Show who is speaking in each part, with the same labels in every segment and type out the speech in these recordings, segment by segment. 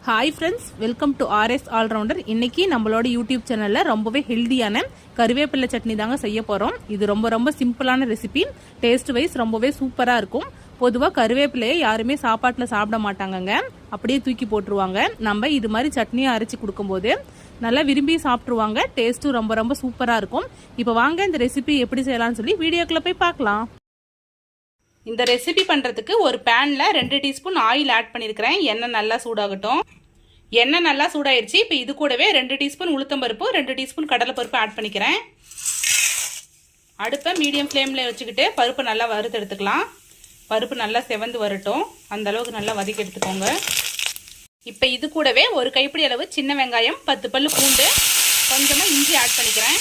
Speaker 1: Hi friends, welcome to RS allrounder. இன்னைக்கு நம்மளோட YouTube சேனலில் ரொம்பவே ஹெல்தியான கருவேப்பிலை சட்னி தாங்க செய்ய போகிறோம். இது ரொம்ப சிம்பிளான ரெசிபி. டேஸ்ட் வைஸ் ரொம்பவே சூப்பராக இருக்கும். பொதுவாக கருவேப்பிலையை யாருமே சாப்பாட்டில் சாப்பிட மாட்டாங்கங்க, அப்படியே தூக்கி போட்டுருவாங்க. நம்ம இது மாதிரி சட்னியை அரைச்சி கொடுக்கும்போது நல்லா விரும்பி சாப்பிட்ருவாங்க. டேஸ்ட்டும் ரொம்ப சூப்பராக இருக்கும். இப்போ வாங்க இந்த ரெசிபி எப்படி செய்யலாம்னு சொல்லி வீடியோக்குள்ளே போய் பார்க்கலாம். இந்த ரெசிபி பண்ணுறதுக்கு ஒரு பேனில் 2 டீஸ்பூன் ஆயில் ஆட் பண்ணியிருக்கிறேன். எண்ணெய் நல்லா சூடாகட்டும். எண்ணெய் நல்லா சூடாயிருச்சு. இப்போ இது கூடவே 2 டீஸ்பூன் உளுத்தம்பருப்பு, 2 டீஸ்பூன் கடலைப்பருப்பு ஆட் பண்ணிக்கிறேன். அடுப்பை மீடியம் ஃப்ளேமில் வச்சுக்கிட்டு பருப்பு நல்லா வறுத்து எடுத்துக்கலாம். பருப்பு நல்லா செவந்து வரட்டும், அந்த அளவுக்கு நல்லா வதக்கி எடுத்துக்கோங்க. இப்போ இது கூடவே ஒரு கைப்பிடி அளவு சின்ன வெங்காயம், 10 பல்லு பூண்டு, கொஞ்சமாக இஞ்சி ஆட் பண்ணிக்கிறேன்.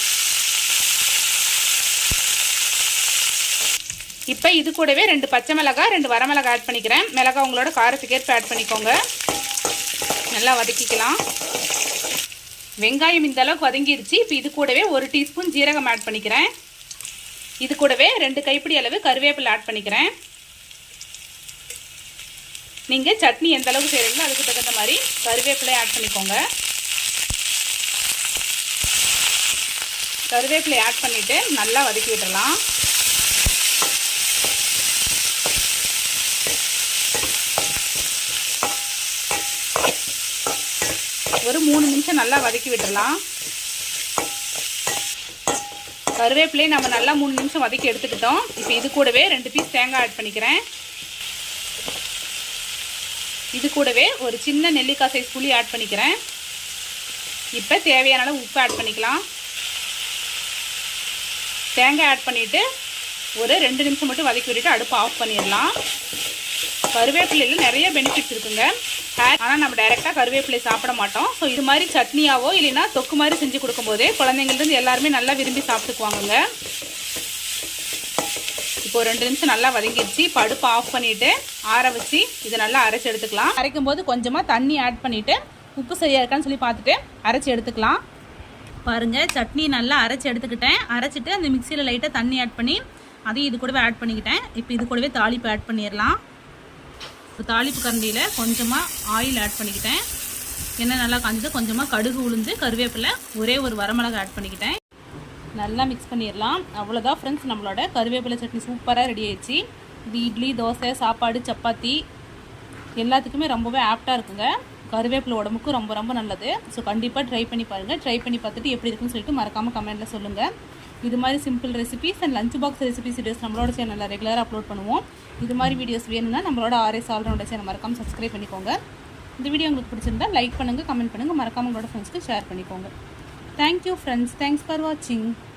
Speaker 1: இப்போ இது கூடவே 2 பச்சை மிளகாய், 2 வரமிளகாய் ஆட் பண்ணிக்கிறேன். மிளகாய் உங்களோட காரத்துக்கு ஏற்ப ஆட் பண்ணிக்கோங்க. நல்லா வதக்கிக்கலாம். வெங்காயம் இந்த அளவுக்கு வதங்கிடுச்சு. இப்போ இது கூடவே 1 டீஸ்பூன் ஜீரகம் ஆட் பண்ணிக்கிறேன். இது கூடவே 2 கைப்பிடி அளவு கருவேப்பிலை ஆட் பண்ணிக்கிறேன். நீங்கள் சட்னி எந்த அளவுக்கு செய்கிறீங்களோ அதுக்கு தகுந்த மாதிரி கருவேப்பிலை ஆட் பண்ணிக்கோங்க. கருவேப்பிலை ஆட் பண்ணிவிட்டு நல்லா வதக்கி விட்டுடலாம். ஒரு 3 நிமிஷம் நல்லா வதக்கி விட்டுடலாம். கருவேப்பிலையை நம்ம நல்லா 3 நிமிஷம் வதக்கி எடுத்துக்கிட்டோம். இப்போ இது கூடவே 2 பீஸ் தேங்காய் ஆட் பண்ணிக்கிறேன். இது கூடவே ஒரு சின்ன நெல்லிக்காய் சைஸ் புளி ஆட் பண்ணிக்கிறேன். இப்போ தேவையான அளவு உப்பு ஆட் பண்ணிக்கலாம். தேங்காய் ஆட் பண்ணிவிட்டு ஒரு 2 நிமிஷம் மட்டும் வதக்கி விட்டுட்டு அடுப்பை ஆஃப் பண்ணிடலாம். கருவேப்பிலையில் நிறைய பெனிஃபிட்ஸ் இருக்குங்க. ஆனால் நம்ம டைரெக்டாக கருவேப்பிலை சாப்பிட மாட்டோம். ஸோ இது மாதிரி சட்னியாவோ இல்லைன்னா தொக்கு மாதிரி செஞ்சு கொடுக்கும்போதே குழந்தைங்கள்லேருந்து எல்லாருமே நல்லா விரும்பி சாப்பிட்டுக்குவாங்க. இப்போ 2 நிமிஷம் நல்லா வதங்கிடுச்சு. இப்போ அடுப்பை ஆஃப் பண்ணிவிட்டு ஆற வச்சு இதை நல்லா அரைச்சி எடுத்துக்கலாம். அரைக்கும் போது கொஞ்சமாக தண்ணி ஆட் பண்ணிவிட்டு உப்பு சரியாக இருக்கான்னு சொல்லி பார்த்துட்டு அரைச்சி எடுத்துக்கலாம். பாருங்கள், சட்னி நல்லா அரைச்சி எடுத்துக்கிட்டேன். அரைச்சிட்டு அந்த மிக்சியில் லைட்டாக தண்ணி ஆட் பண்ணி அதையும் இது கூடவே ஆட் பண்ணிக்கிட்டேன். இப்போ இது கூடவே தாளிப்பு ஆட் பண்ணிடலாம். இப்போ தாளிப்பு கரண்டியில் கொஞ்சமாக ஆயில் ஆட் பண்ணிக்கிட்டேன். எண்ணெய் நல்லா காஞ்சது. கொஞ்சமாக கடுகு, உளுந்து, கருவேப்பிலை, ஒரே ஒரு வரமிளகாய் ஆட் பண்ணிக்கிட்டேன். நல்லா மிக்ஸ் பண்ணிடலாம். அவ்வளோதான் ஃப்ரெண்ட்ஸ், நம்மளோட கருவேப்பிலை சட்னி சூப்பராக ரெடி ஆயிடுச்சு. இது இட்லி, தோசை, சாப்பாடு, சப்பாத்தி எல்லாத்துக்குமே ரொம்பவே ஆப்டாக இருக்குங்க. கருவேப்பிலை உடம்புக்கு ரொம்ப நல்லது. ஸோ கண்டிப்பாக ட்ரை பண்ணி பாருங்கள். ட்ரை பண்ணி பார்த்துட்டு எப்படி இருக்குன்னு சொல்லிட்டு மறக்காமல் கமெண்ட்டில் சொல்லுங்கள். இது மாதிரி simple recipes and lunch box recipes videos நம்மளோட சேனலில் ரெகுலராக அப்லோட் பண்ணுவோம். இது மாதிரி வீடியோஸ் வேணும்னா நம்மளோட ஆர்எஸ் ஆல்ரவுண்டர் சேனல் மறக்காமல் சப்ஸ்கிரைப் பண்ணிக்கோங்க. இந்த வீடியோ உங்களுக்கு பிடிச்சிருந்தா லைக் பண்ணுங்கள், கமெண்ட் பண்ணுங்கள், மறக்காமல் உங்களோட ஃப்ரெண்ட்ஸ்க்கு ஷேர் பண்ணிக்கோங்க. தேங்க்யூ ஃப்ரெண்ட்ஸ், தேங்க்ஸ் ஃபார் வாட்சிங்.